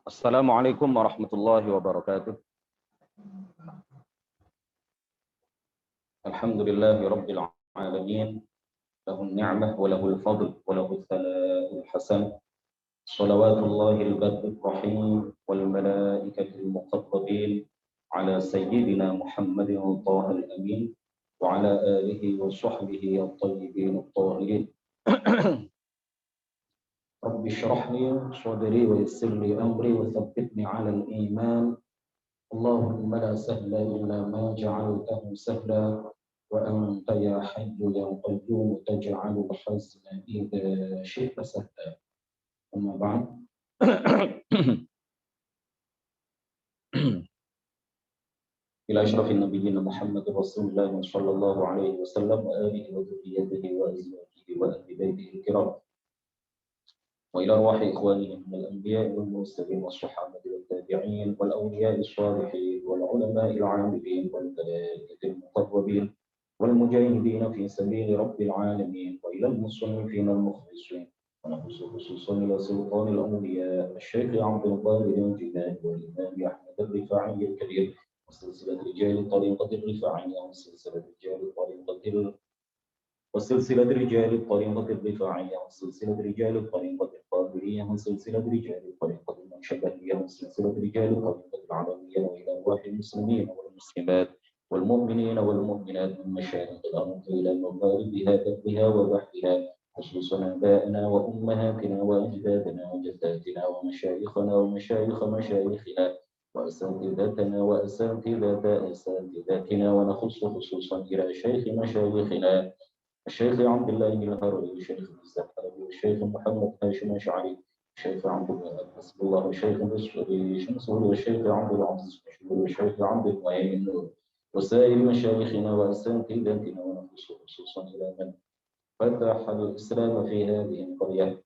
Assalamualaikum warahmatullahi wabarakatuh. Alhamdulillahi rabbil alamin. Lahun ni'mah wa lahul fadl wa lahul thana'ul hasan. Salawatullahil badrul rahim wal malaikatil muqarrabin ala sayyidina Muhammadin tahal amin wa ala alihi wa sahbihi at-tayyibin at-tahirin. Rabbi shrah li sadri wa yassir li amri wa thabbitni 'ala al-iman. اللهم لا سهل إلا ما جعلته سهلا وأنت يا حي يا قيوم تجعل الحزن إذا شئت سهلا. أما بعد. إلى أشرف النبيين محمد رسول الله صلى الله عليه وسلم وآله وذريته وأزواجه وأهل بيته الكرام وإلى أرواح إخوانهم من الأنبياء والمرسلين والصحابة والتابعين والأولياء الصالحين والعلماء العاملين والملائكة المقربين والمجاهدين في سبيل رب العالمين وإلى المصنفين المخلصين ونخص خصوصا إلى سلطان الأولياء الشيخ عبد القادر الجيلاني والإمام أحمد الرفاعي الكبير وسلسلة رجال الطريقة الرفاعية وسلسلة رجال الطريقة الرفاعية وسلسلة رجال الطريقة القادرية وسلسلة رجال الطريقة النقشبندية وسلسلة رجال الطريقة العلوية وإلى أرواح المسلمين والمسلمات والمؤمنين والمؤمنات من مشارق الأرض إلى مغاربها دبها وبحرها خصوصا آبائنا وأمهاتنا وأجدادنا وجداتنا ومشايخنا ومشايخ مشايخنا وأساتذتنا وأساتذة أساتذتنا ونخص خصوصا إلى شيخ مشايخنا الشيخ عبد الله الهروي الشيخ الزهري الشيخ محمد هاشم الشعري الشيخ عبد الوهاب حسب الله الشيخ شمسوري والشيخ عبد العزيز والشيخ عبد المعين وسائر مشايخنا وأساتذتنا ونخص خصوصا إلى من فتح الإسلام في هذه القرية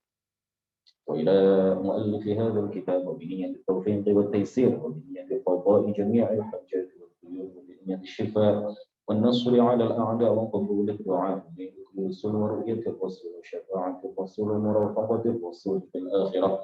وإلى مؤلف هذا الكتاب وبنية التوفيق والتيسير وبنية قضاء جميع الحاجات والديون وبنية الشفاء والنصر على الأعداء وقبول الدعاء بالوصول ورؤية الرسول وشفاعة الرسول ومرافقة الرسول في الآخرة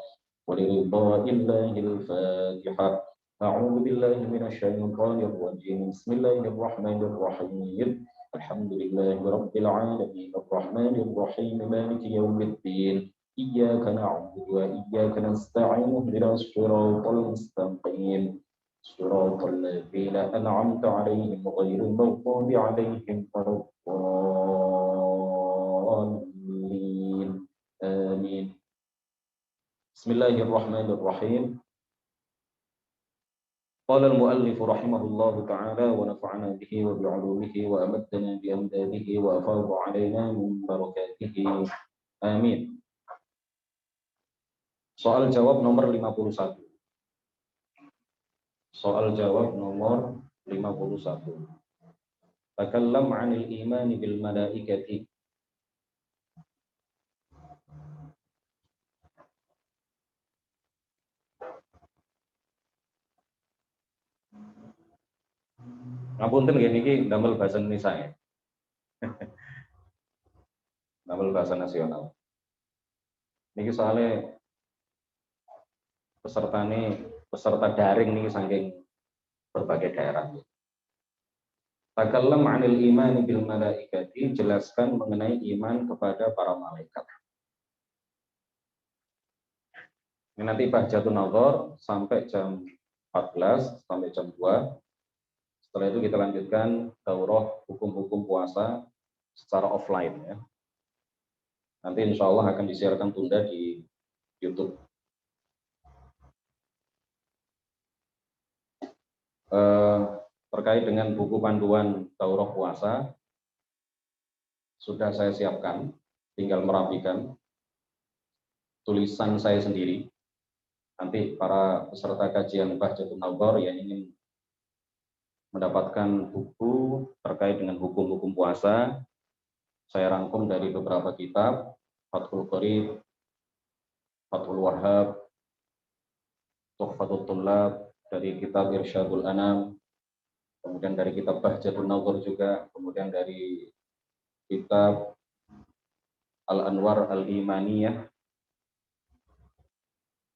ولرضاء الله الفاتحة. أعوذ بالله من الشيطان الرجيم. بسم الله الرحمن الرحيم. الحمد لله رب العالمين الرحمن الرحيم مالك يوم الدين إياك نعبد وإياك نستعين اهدنا الصراط المستقيم صراط الذين أنعمت عليهم غير المغضوب عليهم ولا الضالين آمين. بسم الله الرحمن الرحيم. قال المؤلف رحمه الله تعالى ونفعنا به وبعلومه وأمدنا بأمداده وأفاض علينا من بركاته آمين. Soal jawab nomor 51. Soal jawab nomor 51. Takallam 'anil imani bil malaikati. Ngapunten nggih niki damel bahasa Indonesia ya. Damel bahasa nasional. Niki soalnya peserta daring niki saking berbagai daerah. Takallam 'anil imani bil malaikati, jelaskan mengenai iman kepada para malaikat. Ini nanti Bahjatun Nazar sampai jam 14 sampai jam 2. Setelah itu kita lanjutkan daurah hukum-hukum puasa secara offline ya. Nanti insya Allah akan disiarkan tunda di YouTube. Terkait dengan buku panduan daurah puasa sudah saya siapkan, tinggal merapikan tulisan saya sendiri. Nanti para peserta kajian Bahjatun Nazar yang ingin mendapatkan buku terkait dengan hukum-hukum puasa, saya rangkum dari beberapa kitab, Fathul Qorib, Fathul Wahhab, Tuhfatul Tullab, dari kitab Irsyadul Anam, kemudian dari kitab Bahjatun Nazar juga, kemudian dari kitab Al-Anwar Al-Imaniyah,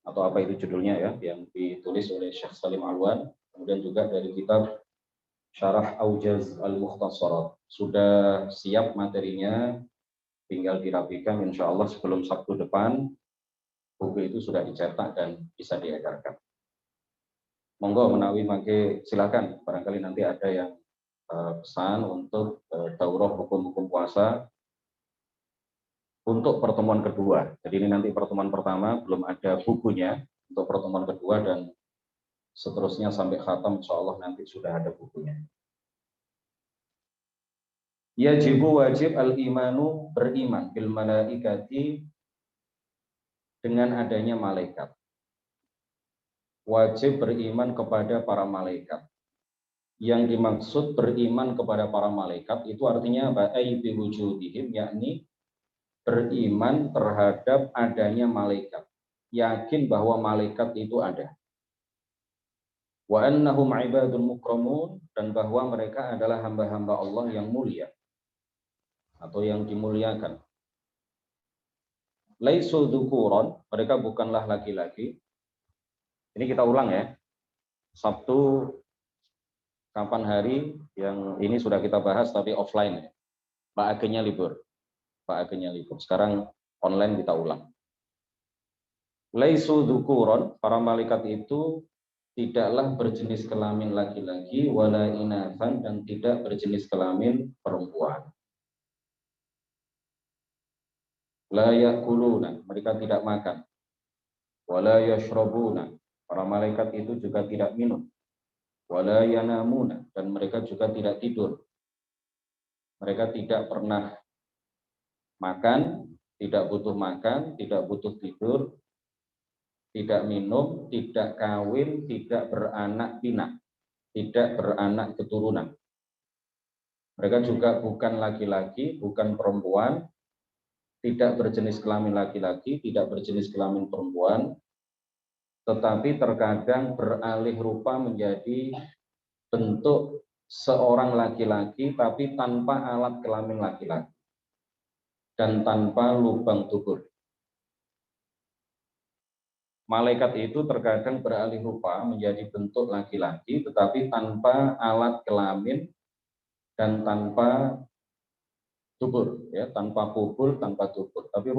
atau apa itu judulnya ya, yang ditulis oleh Syekh Salim Alwan, kemudian juga dari kitab Syarah Aujaz Al-Mukhtasarat. Sudah siap materinya, tinggal dirapikan insya Allah sebelum Sabtu depan, buku itu sudah dicetak dan bisa diedarkan. Monggo menawi mangke silakan, barangkali nanti ada yang pesan untuk daurah hukum-hukum puasa untuk pertemuan kedua. Jadi ini nanti pertemuan pertama belum ada bukunya, untuk pertemuan kedua dan seterusnya sampai khatam insya Allah nanti sudah ada bukunya. Yajibu wajib al-imanu beriman bil malaikati dengan adanya malaikat. Wajib beriman kepada para malaikat. Yang dimaksud beriman kepada para malaikat itu artinya apa? Ai bi wujudihim, yakni beriman terhadap adanya malaikat. Yakin bahwa malaikat itu ada. Wa annahum ibadun mukramun, dan bahwa mereka adalah hamba-hamba Allah yang mulia atau yang dimuliakan. Laisu dzukuran, mereka bukanlah laki-laki. Ini kita ulang ya. Sabtu kapan hari yang ini sudah kita bahas tapi offline ya. Pak Agenya libur. Pak Agenya libur. Sekarang online kita ulang. Laisu dzukuran, para malaikat itu tidaklah berjenis kelamin laki-laki, wala inatsan, dan tidak berjenis kelamin perempuan. La yakuluna, mereka tidak makan. Wala yashrabuna, para malaikat itu juga tidak minum. Wala yanamuna, dan mereka juga tidak tidur. Mereka tidak pernah makan, tidak butuh makan, tidak butuh tidur, tidak minum, tidak kawin, tidak beranak pinak, tidak beranak keturunan. Mereka juga bukan laki-laki, bukan perempuan, tidak berjenis kelamin laki-laki, tidak berjenis kelamin perempuan, tetapi terkadang beralih rupa menjadi bentuk seorang laki-laki tapi tanpa alat kelamin laki-laki dan tanpa lubang dubur. Malaikat itu terkadang beralih rupa menjadi bentuk laki-laki tetapi tanpa alat kelamin dan tanpa dubur, ya, tanpa pupul, tanpa dubur. Tapi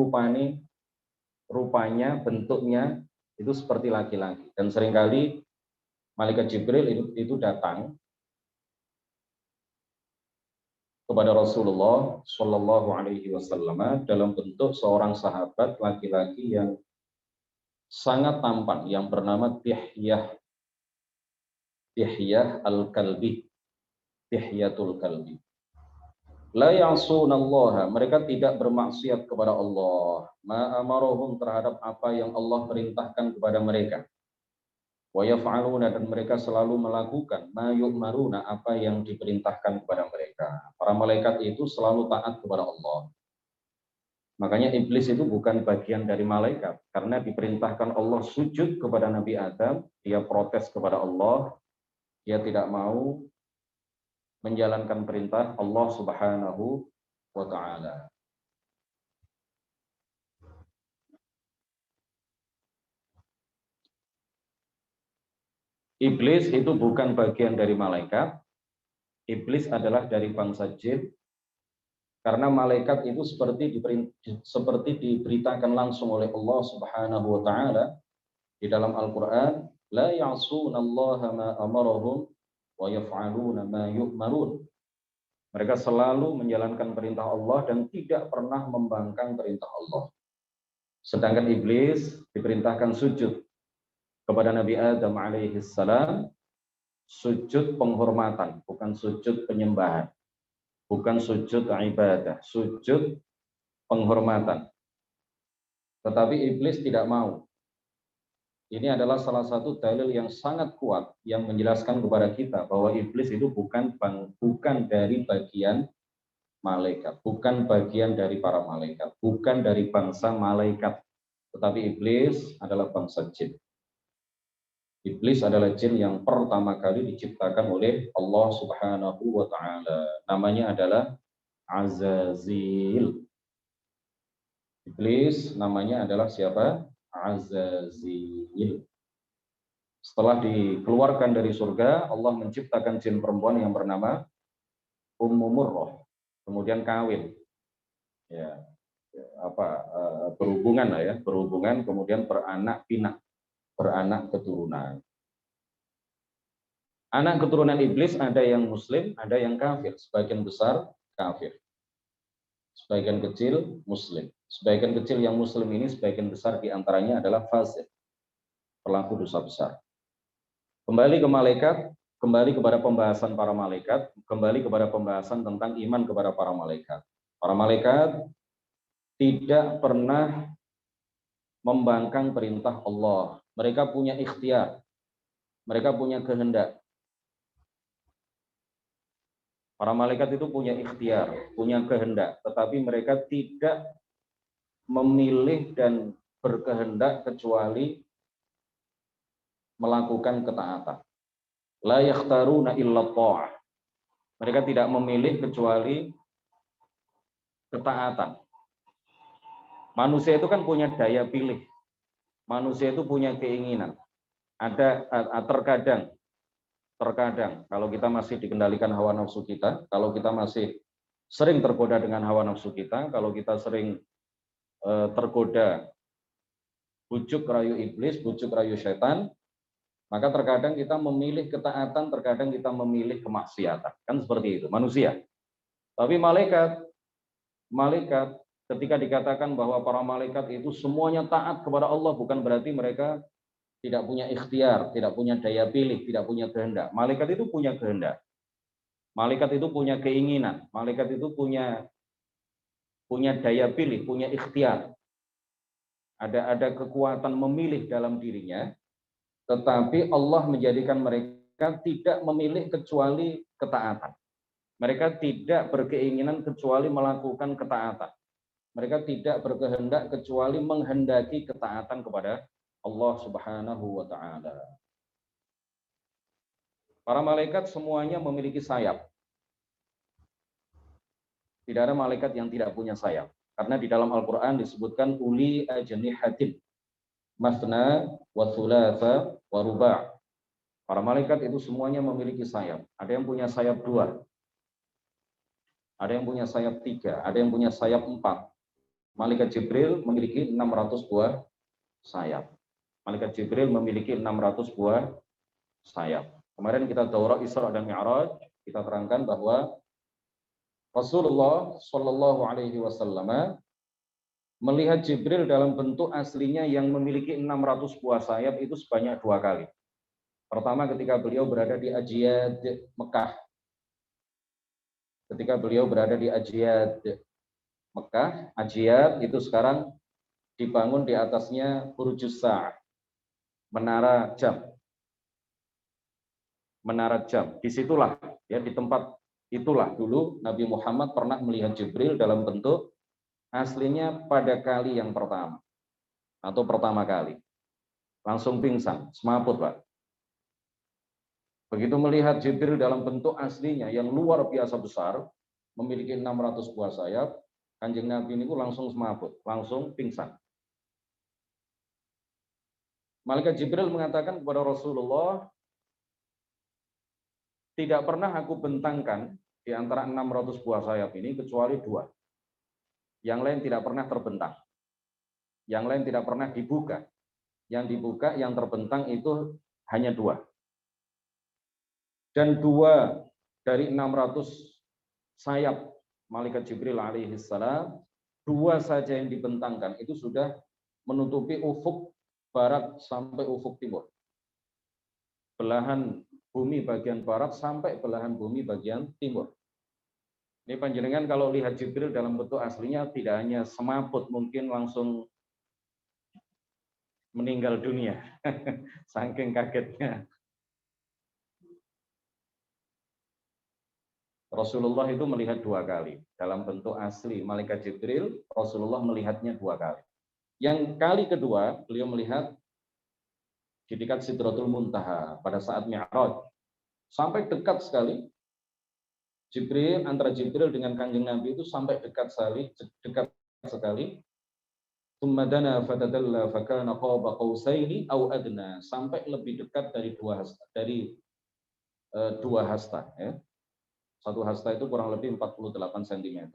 rupanya, bentuknya itu seperti laki-laki. Dan seringkali malaikat Jibril itu datang kepada Rasulullah Shallallahu Alaihi Wasallam dalam bentuk seorang sahabat laki-laki yang sangat tampan, yang bernama Dihyah al-Kalbi, Dihyatul Kalbi. La ya'sunallaha, mereka tidak bermaksiat kepada Allah. Ma amarohum, terhadap apa yang Allah perintahkan kepada mereka. Wa yaf'aluna, dan mereka selalu melakukan ma yu'maruna, apa yang diperintahkan kepada mereka. Para malaikat itu selalu taat kepada Allah. Makanya iblis itu bukan bagian dari malaikat, karena diperintahkan Allah sujud kepada Nabi Adam, dia protes kepada Allah, dia tidak mau menjalankan perintah Allah Subhanahu wa ta'ala. Iblis itu bukan bagian dari malaikat. Iblis adalah dari bangsa jin. Karena malaikat itu seperti diberitakan langsung oleh Allah Subhanahu wa ta'ala di dalam Al-Qur'an, la ya'sunallaha ma amarahum wa yaf'aluna ma yu'marun. Mereka selalu menjalankan perintah Allah dan tidak pernah membangkang perintah Allah. Sedangkan iblis diperintahkan sujud kepada Nabi Adam alaihi salam, sujud penghormatan, bukan sujud penyembahan, bukan sujud ibadah, sujud penghormatan. Tetapi iblis tidak mau. Ini adalah salah satu dalil yang sangat kuat yang menjelaskan kepada kita bahwa iblis itu bukan dari bagian malaikat, bukan bagian dari para malaikat, bukan dari bangsa malaikat, tetapi iblis adalah bangsa jin. Iblis adalah jin yang pertama kali diciptakan oleh Allah Subhanahu wa ta'ala. Namanya adalah Azazil. Iblis namanya adalah siapa? Azazil. Setelah dikeluarkan dari surga, Allah menciptakan jin perempuan yang bernama Ummu Murrah. Kemudian kawin. Ya, berhubungan lah ya, berhubungan kemudian beranak pinak, beranak keturunan. Anak keturunan iblis ada yang muslim, ada yang kafir. Sebagian besar kafir. Sebagian kecil muslim. Sebagian kecil yang muslim ini sebagian besar diantaranya adalah fasik, pelaku dosa besar. Kembali ke malaikat, kembali kepada pembahasan para malaikat, kembali kepada pembahasan tentang iman kepada para malaikat. Para malaikat tidak pernah membangkang perintah Allah. Mereka punya ikhtiar. Mereka punya kehendak. Para malaikat itu punya ikhtiar, punya kehendak, tetapi mereka tidak memilih dan berkehendak kecuali melakukan ketaatan. La yakhtaruna illa ta'ah. Mereka tidak memilih kecuali ketaatan. Manusia itu kan punya daya pilih. Manusia itu punya keinginan. Ada terkadang kalau kita masih dikendalikan hawa nafsu kita, kalau kita masih sering tergoda dengan hawa nafsu kita, kalau kita sering tergoda bujuk rayu iblis, bujuk rayu setan, maka terkadang kita memilih ketaatan, terkadang kita memilih kemaksiatan. Kan seperti itu, manusia. Tapi malaikat ketika dikatakan bahwa para malaikat itu semuanya taat kepada Allah, bukan berarti mereka tidak punya ikhtiar, tidak punya daya pilih, tidak punya kehendak. Malaikat itu punya kehendak. Malaikat itu punya keinginan. Malaikat itu punya daya pilih, punya ikhtiar. Ada kekuatan memilih dalam dirinya, tetapi Allah menjadikan mereka tidak memilih kecuali ketaatan. Mereka tidak berkeinginan kecuali melakukan ketaatan. Mereka tidak berkehendak kecuali menghendaki ketaatan kepada Allah Subhanahu wa taala. Para malaikat semuanya memiliki sayap. Tidak ada malaikat yang tidak punya sayap. Karena di dalam Al-Qur'an disebutkan uli ajnihatin masna wa thulatha wa ruba'. Para malaikat itu semuanya memiliki sayap. Ada yang punya sayap 2. Ada yang punya sayap 3, ada yang punya sayap 4. Malaikat Jibril memiliki 600 buah sayap. Malaikat Jibril memiliki 600 buah sayap. Kemarin kita daurah Isra dan Mi'raj, kita terangkan bahwa Rasulullah Shallallahu Alaihi Wasallam melihat Jibril dalam bentuk aslinya yang memiliki 600 buah sayap itu sebanyak 2 kali. Pertama ketika beliau berada di Ajiyad Mekah. Ketika beliau berada di Ajiyad Mekah, Ajiyad itu sekarang dibangun di atasnya Burjus Sa'ah, menara jam. Menara jam. Disitulah, ya, di tempat itulah dulu Nabi Muhammad pernah melihat Jibril dalam bentuk aslinya pada kali yang pertama atau pertama kali. Langsung pingsan, semaput, Pak. Begitu melihat Jibril dalam bentuk aslinya yang luar biasa besar, memiliki 600 buah sayap, Kanjeng Nabi ini langsung semaput, langsung pingsan. Malaikat Jibril mengatakan kepada Rasulullah, tidak pernah aku bentangkan di antara 600 buah sayap ini kecuali 2. Yang lain tidak pernah terbentang. Yang lain tidak pernah dibuka. Yang dibuka, yang terbentang itu hanya 2. Dan 2 dari 600 sayap Malaikat Jibril alaihi salam, 2 saja yang dibentangkan itu sudah menutupi ufuk barat sampai ufuk timur. Belahan bumi bagian barat sampai belahan bumi bagian timur. Ini panjenengan kalau lihat Jibril dalam bentuk aslinya tidak hanya semaput, mungkin langsung meninggal dunia. Saking kagetnya. Rasulullah itu melihat 2 kali. Dalam bentuk asli Malaikat Jibril, Rasulullah melihatnya 2 kali. Yang kali kedua, beliau melihat di dekat Sidratul Muntaha pada saat Mi'raj. Sampai dekat sekali. Jibril, antara Jibril dengan Kanjeng Nabi itu sampai dekat sekali. Tsumma dana fatadalla fakana qaba qausaini au adna, sampai lebih dekat dari dua hasta ya. Satu hasta itu kurang lebih 48 cm.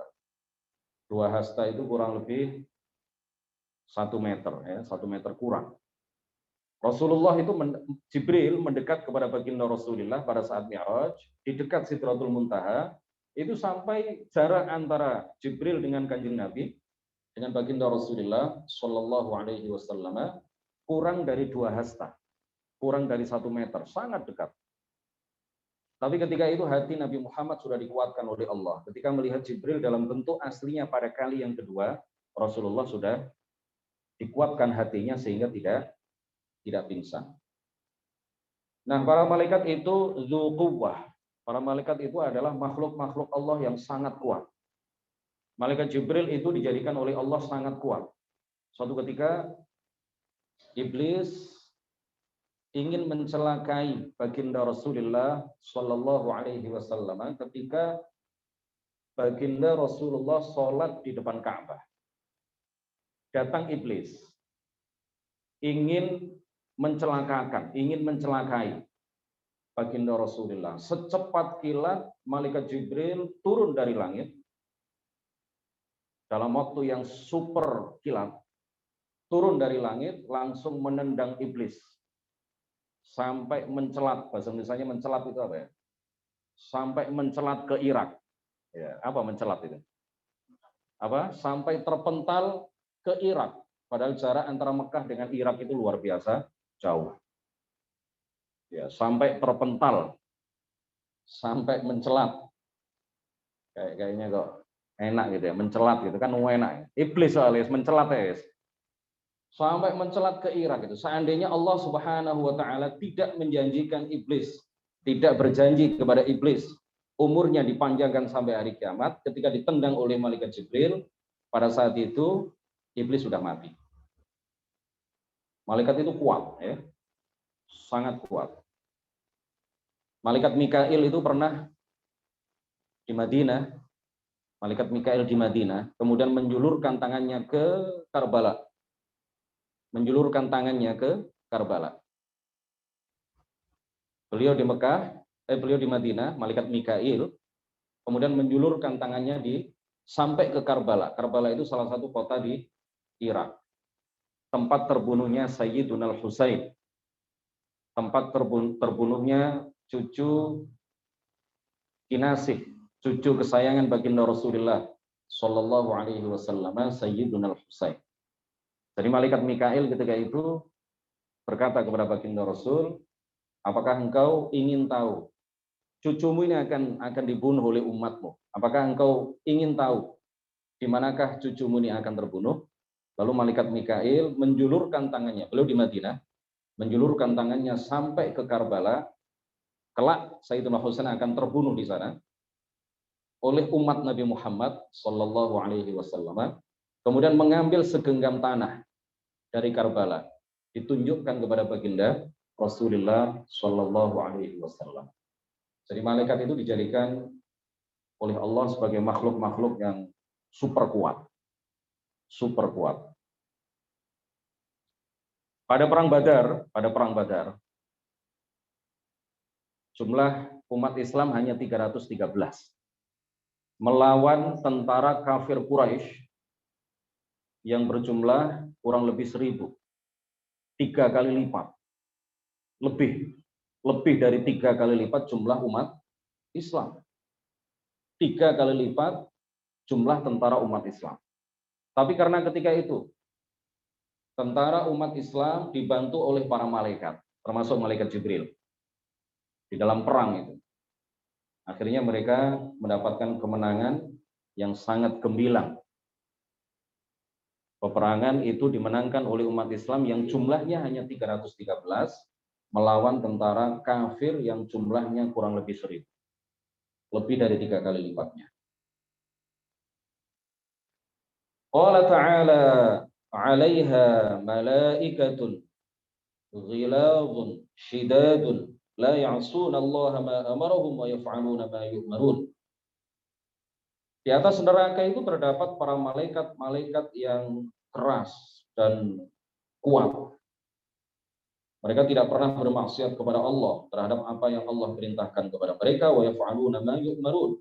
Dua hasta itu kurang lebih 1 meter ya, 1 meter kurang. Rasulullah itu Jibril mendekat kepada baginda Rasulullah pada saat Mi'raj di dekat Sidratul Muntaha, itu sampai jarak antara Jibril dengan Kanjeng Nabi dengan baginda Rasulullah Shallallahu Alaihi Wasallam kurang dari 2 hasta, kurang dari 1 meter, sangat dekat. Tapi ketika itu hati Nabi Muhammad sudah dikuatkan oleh Allah. Ketika melihat Jibril dalam bentuk aslinya pada kali yang kedua, Rasulullah sudah dikuatkan hatinya sehingga tidak pingsan. Nah, para malaikat itu dzu quwwah. Para malaikat itu adalah makhluk-makhluk Allah yang sangat kuat. Malaikat Jibril itu dijadikan oleh Allah sangat kuat. Suatu ketika iblis ingin mencelakai baginda Rasulullah Shallallahu Alaihi Wasallam ketika baginda Rasulullah sholat di depan Ka'bah. Datang iblis ingin mencelakakan, ingin mencelakai baginda Rasulullah. Secepat kilat malaikat Jibril turun dari langit dalam waktu yang super kilat, turun dari langit langsung menendang iblis sampai mencelat. Bahasa Indonesianya mencelat itu apa ya? Sampai mencelat ke Irak. Ya, apa mencelat itu? Apa? Sampai terpental ke Irak. Padahal jarak antara Mekah dengan Irak itu luar biasa jauh. Ya, sampai terpental, sampai mencelat. Kayaknya kok enak gitu ya, mencelat gitu kan enak. Iblis alias mencelat ya. Sampai mencelat ke Irak itu. Seandainya Allah Subhanahu wa taala tidak menjanjikan iblis, tidak berjanji kepada iblis umurnya dipanjangkan sampai hari kiamat, ketika ditendang oleh malaikat Jibril, pada saat itu iblis sudah mati. Malaikat itu kuat ya. Sangat kuat. Malaikat Mikail itu pernah di Madinah, malaikat Mikail di Madinah, kemudian menjulurkan tangannya ke Karbala. Menjulurkan tangannya ke Karbala. Beliau di Mekah, beliau di Madinah, malaikat Mikail, kemudian menjulurkan tangannya sampai ke Karbala. Karbala itu salah satu kota di Irak. Tempat terbunuhnya Sayyiduna Al-Husain. Tempat terbunuhnya cucu kinasih, cucu kesayangan baginda Rasulullah Shallallahu Alaihi Wasallam, Sayyiduna Al-Husain. Jadi malaikat Mikail ketika itu berkata kepada baginda Rasul, apakah engkau ingin tahu cucumu ini akan dibunuh oleh umatmu? Apakah engkau ingin tahu di manakah cucumu ini akan terbunuh? Lalu malaikat Mikail menjulurkan tangannya, beliau di Madinah, menjulurkan tangannya sampai ke Karbala. Kelak Sayyidina Husain akan terbunuh di sana oleh umat Nabi Muhammad Sallallahu Alaihi Wasallam. Kemudian mengambil segenggam tanah dari Karbala, ditunjukkan kepada baginda Rasulullah Sallallahu Alaihi Wasallam. Jadi malaikat itu dijadikan oleh Allah sebagai makhluk-makhluk yang super kuat, super kuat. Pada perang Badar, jumlah umat Islam hanya 313 melawan tentara kafir Quraisy yang berjumlah kurang lebih 1000, 3 kali lipat, lebih dari 3 kali lipat jumlah umat Islam, 3 kali lipat jumlah tentara umat Islam. Tapi karena ketika itu tentara umat Islam dibantu oleh para malaikat, termasuk malaikat Jibril di dalam perang itu. Akhirnya mereka mendapatkan kemenangan yang sangat gemilang. Peperangan itu dimenangkan oleh umat Islam yang jumlahnya hanya 313 melawan tentara kafir yang jumlahnya kurang lebih 1000. Lebih dari 3 kali lipatnya. Qala ta'ala 'alaiha malaikatun ghiladun shidadun la ya'suna Allah ma amarahum wa yaf'aluna ma yu'marun. Di atas neraka itu terdapat para malaikat-malaikat yang keras dan kuat. Mereka tidak pernah bermaksiat kepada Allah terhadap apa yang Allah perintahkan kepada mereka, wa yaf'aluna ma yu'marun,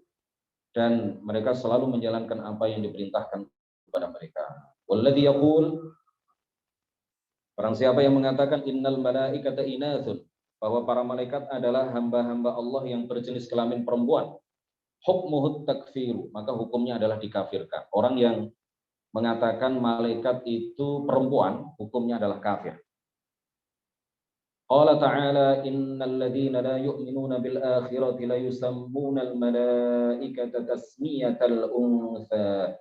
dan mereka selalu menjalankan apa yang diperintahkan kepada mereka. Walladzi yaqul, barang siapa yang mengatakan innal malaikata inatsun, bahwa para malaikat adalah hamba-hamba Allah yang berjenis kelamin perempuan, hukmuhut takfiru, maka hukumnya adalah dikafirkan. Orang yang mengatakan malaikat itu perempuan, hukumnya adalah kafir. Qala ta'ala innal ladzina la yu'minuna bil akhirati la yusammuna al malaikata tasmiyatal untha.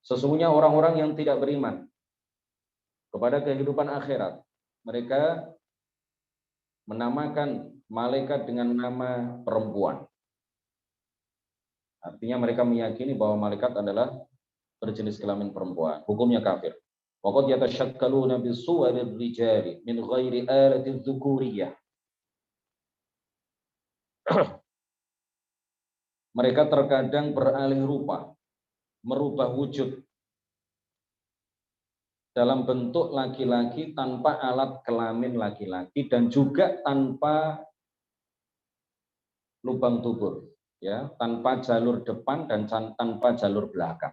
Sesungguhnya orang-orang yang tidak beriman kepada kehidupan akhirat, mereka menamakan malaikat dengan nama perempuan. Artinya mereka meyakini bahwa malaikat adalah berjenis kelamin perempuan. Hukumnya kafir. Waqad yatashakkaluna bisuwarir rijali min ghairi alatin dzukuriyah. Mereka terkadang beralih rupa, merubah wujud dalam bentuk laki-laki tanpa alat kelamin laki-laki dan juga tanpa lubang dubur, ya, tanpa jalur depan dan tanpa jalur belakang.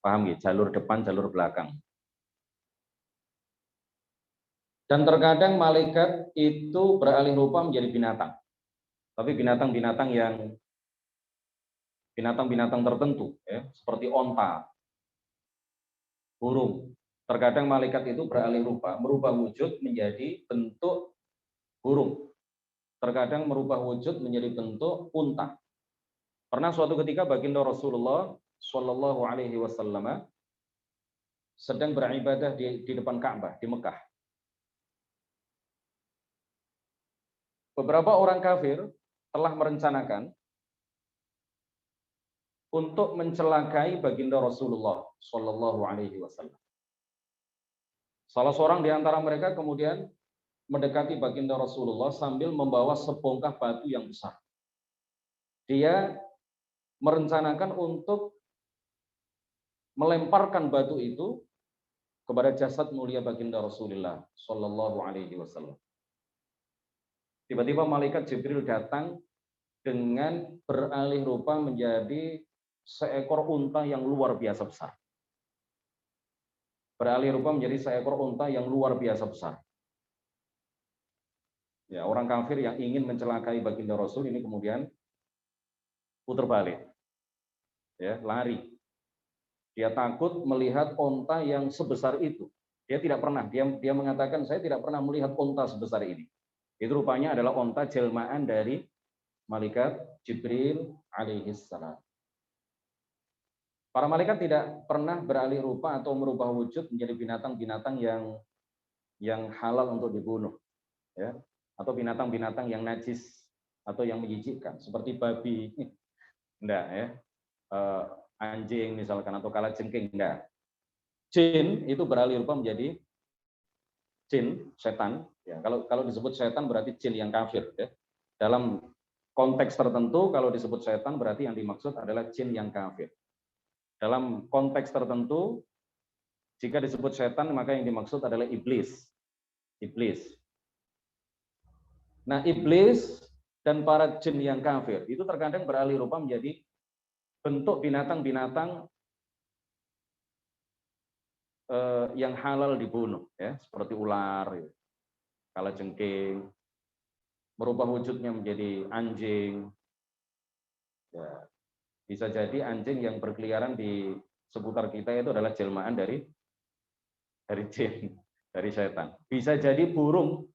Paham ya? Jalur depan, jalur belakang. Dan terkadang malaikat itu beralih rupa menjadi binatang. Tapi binatang-binatang tertentu, ya, seperti onta, burung. Terkadang malaikat itu beralih rupa, merubah wujud menjadi bentuk burung. Terkadang merubah wujud menjadi bentuk unta. Pernah suatu ketika baginda Rasulullah Shallallahu Alaihi Wasallam sedang beribadah di depan Ka'bah di Mekah. Beberapa orang kafir telah merencanakan untuk mencelakai baginda Rasulullah Shallallahu Alaihi Wasallam. Salah seorang di antara mereka kemudian mendekati baginda Rasulullah sambil membawa sebongkah batu yang besar. Dia merencanakan untuk melemparkan batu itu kepada jasad mulia baginda Rasulullah Shallallahu Alaihi Wasallam. Tiba-tiba malaikat Jibril datang dengan beralih rupa menjadi seekor unta yang luar biasa besar. Beralih rupa menjadi seekor unta yang luar biasa besar. Ya, orang kafir yang ingin mencelakai baginda Rasul ini kemudian putar balik, ya, lari. Dia takut melihat unta yang sebesar itu. Dia tidak pernah. Dia mengatakan saya tidak pernah melihat unta sebesar ini. Itu rupanya adalah unta jelmaan dari malaikat Jibril alaihissalam. Para malaikat tidak pernah beralih rupa atau merubah wujud menjadi binatang-binatang yang halal untuk dibunuh, ya, atau binatang-binatang yang najis atau yang menjijikkan seperti babi, enggak, ya, anjing misalkan atau kalajengking, enggak. Jin itu beralih rupa menjadi jin, setan. Ya, kalau disebut setan berarti jin yang kafir. Ya. Dalam konteks tertentu kalau disebut setan berarti yang dimaksud adalah jin yang kafir. Dalam konteks tertentu jika disebut setan maka yang dimaksud adalah iblis. Iblis. Nah, iblis dan para jin yang kafir itu terkadang beralih rupa menjadi bentuk binatang-binatang yang halal dibunuh, ya, seperti ular, ya, kalajengking, merubah wujudnya menjadi anjing. Ya, bisa jadi anjing yang berkeliaran di seputar kita itu adalah jelmaan dari jin, dari setan. Bisa jadi burung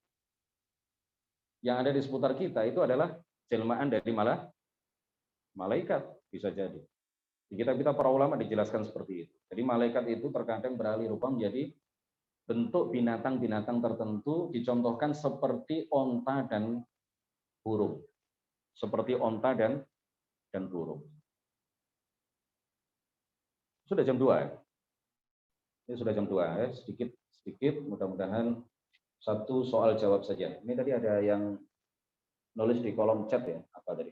yang ada di seputar kita itu adalah jelmaan dari malaikat, bisa jadi. Di kitab-kitab para ulama dijelaskan seperti itu. Jadi malaikat itu terkadang beralih rupa menjadi bentuk binatang-binatang tertentu, dicontohkan seperti onta dan burung. Seperti onta dan burung. Sudah jam 2 ya? Ini sudah jam 2 ya, sedikit mudah-mudahan satu soal jawab saja. Ini tadi ada yang nulis di kolom chat ya, apa tadi?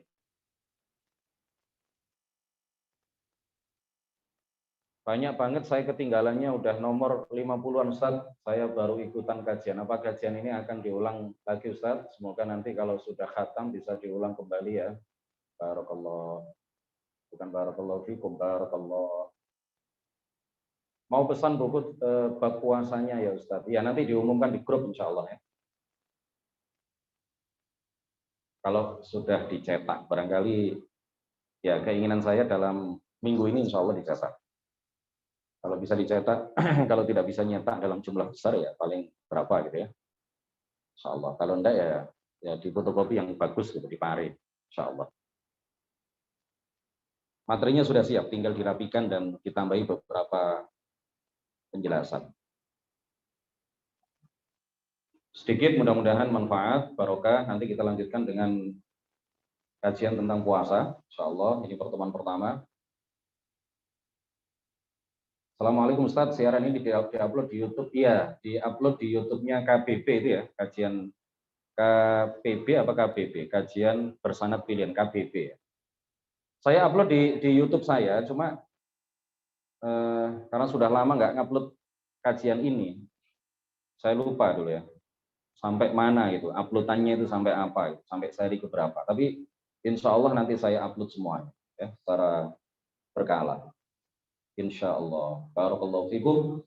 Banyak banget saya ketinggalannya, udah nomor 50-an Ustaz. Saya baru ikutan kajian. Apa kajian ini akan diulang lagi Ustaz? Semoga nanti kalau sudah khatam bisa diulang kembali ya. Barakallah. Bukan barakallahu fikum, barakallah. Mau pesan buku bab puasanya ya Ustaz? Ya nanti diumumkan di grup insya Allah ya. Kalau sudah dicetak, barangkali ya keinginan saya dalam minggu ini insya Allah dicetak. Kalau bisa dicetak, kalau tidak bisa nyetak dalam jumlah besar ya paling berapa gitu ya. Insya Allah. Kalau enggak ya di fotokopi yang bagus gitu, di Pare. Insya Allah. Materinya sudah siap, tinggal dirapikan dan ditambahi beberapa penjelasan. Sedikit mudah-mudahan manfaat, barokah. Nanti kita lanjutkan dengan kajian tentang puasa. Insya Allah, ini pertemuan pertama. Assalamualaikum Ustadz, siaran ini di-upload di YouTube. Iya, di-upload di YouTube-nya KBB itu ya, kajian KPB apa KBB, kajian bersanad pilihan KBB. Saya upload di YouTube saya, cuma karena sudah lama nggak ngupload kajian ini, saya lupa dulu ya, sampai mana gitu, uploadannya itu sampai apa, gitu, sampai seri keberapa. Tapi insya Allah nanti saya upload semuanya, ya, secara berkala. Insya Allah. Barakallahu fikum.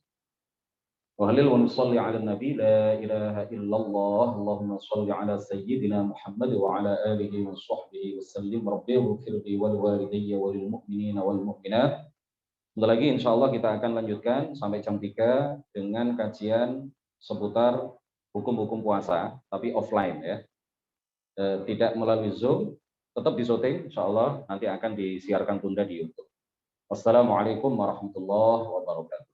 Wahlil wa nusalli ala nabi la ilaha illallah. Allahumma salli ala sayyidina Muhammad wa ala alihi wa sahbihi wa sallim. Rabbi wafirli wal walidayya wal mu'minina wal mu'minat. Sebentar lagi insya Allah kita akan lanjutkan sampai jam 3 dengan kajian seputar hukum-hukum puasa, tapi offline ya. Tidak melalui Zoom, tetap di syuting insya Allah nanti akan disiarkan tunda di YouTube. Wassalamualaikum warahmatullahi wabarakatuh.